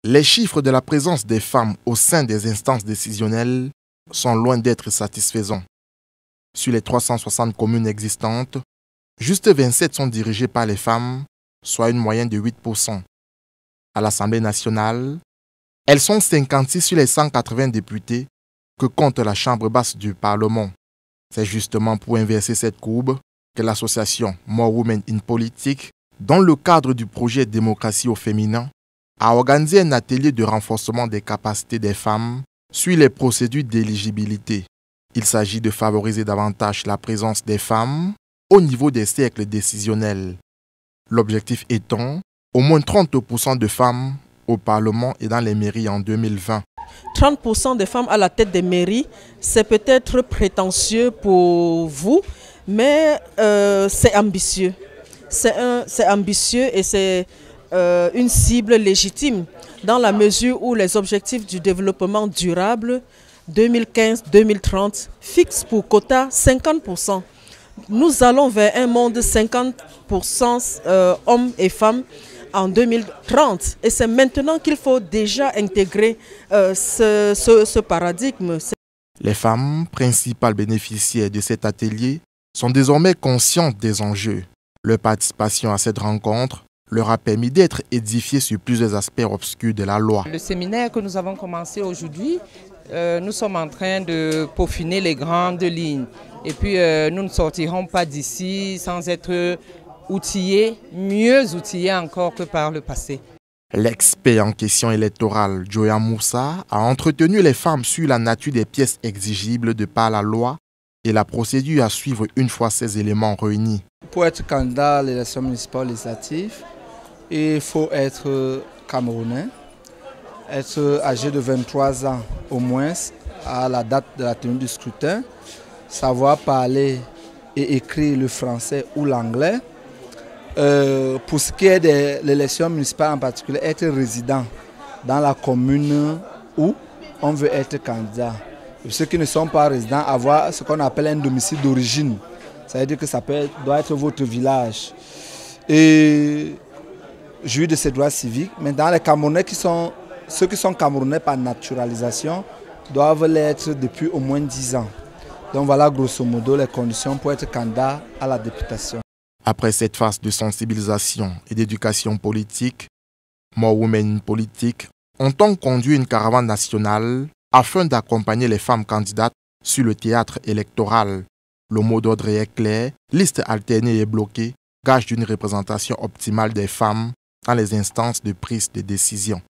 Les chiffres de la présence des femmes au sein des instances décisionnelles sont loin d'être satisfaisants. Sur les 360 communes existantes, juste 27 sont dirigées par les femmes, soit une moyenne de 8%. À l'Assemblée nationale, elles sont 56 sur les 180 députés que compte la Chambre basse du Parlement. C'est justement pour inverser cette courbe que l'association More Women in Politics, dans le cadre du projet Démocratie au féminin, a organisé un atelier de renforcement des capacités des femmes sur les procédures d'éligibilité. Il s'agit de favoriser davantage la présence des femmes au niveau des cercles décisionnels. L'objectif étant au moins 30% de femmes au Parlement et dans les mairies en 2020. 30% de femmes à la tête des mairies, c'est peut-être prétentieux pour vous, mais c'est ambitieux. C'est ambitieux et c'est une cible légitime dans la mesure où les objectifs du développement durable 2015-2030 fixent pour quota 50%. Nous allons vers un monde 50% hommes et femmes en 2030 et c'est maintenant qu'il faut déjà intégrer ce paradigme. Les femmes, principales bénéficiaires de cet atelier, sont désormais conscientes des enjeux. Leur participation à cette rencontre leur a permis d'être édifiées sur plusieurs aspects obscurs de la loi. Le séminaire que nous avons commencé aujourd'hui, nous sommes en train de peaufiner les grandes lignes. Et puis nous ne sortirons pas d'ici sans être outillés, mieux outillés encore que par le passé. L'expert en questions électorales, Joya Moussa, a entretenu les femmes sur la nature des pièces exigibles de par la loi et la procédure à suivre une fois ces éléments réunis. Pour être candidat à l'élection municipale législative, il faut être camerounais, être âgé de 23 ans au moins à la date de la tenue du scrutin, savoir parler et écrire le français ou l'anglais. Pour ce qui est de l'élection municipale en particulier, être résident dans la commune où on veut être candidat. Et ceux qui ne sont pas résidents, avoir ce qu'on appelle un domicile d'origine. Ça veut dire que ça doit être votre village. Et jouir de ses droits civiques. Maintenant, les Camerounais ceux qui sont Camerounais par naturalisation doivent l'être depuis au moins 10 ans. Donc voilà grosso modo les conditions pour être candidat à la députation. Après cette phase de sensibilisation et d'éducation politique, More Women in Politics entend conduire une caravane nationale afin d'accompagner les femmes candidates sur le théâtre électoral. Le mot d'ordre est clair, liste alternée et bloquée, gage d'une représentation optimale des femmes dans les instances de prise de décision.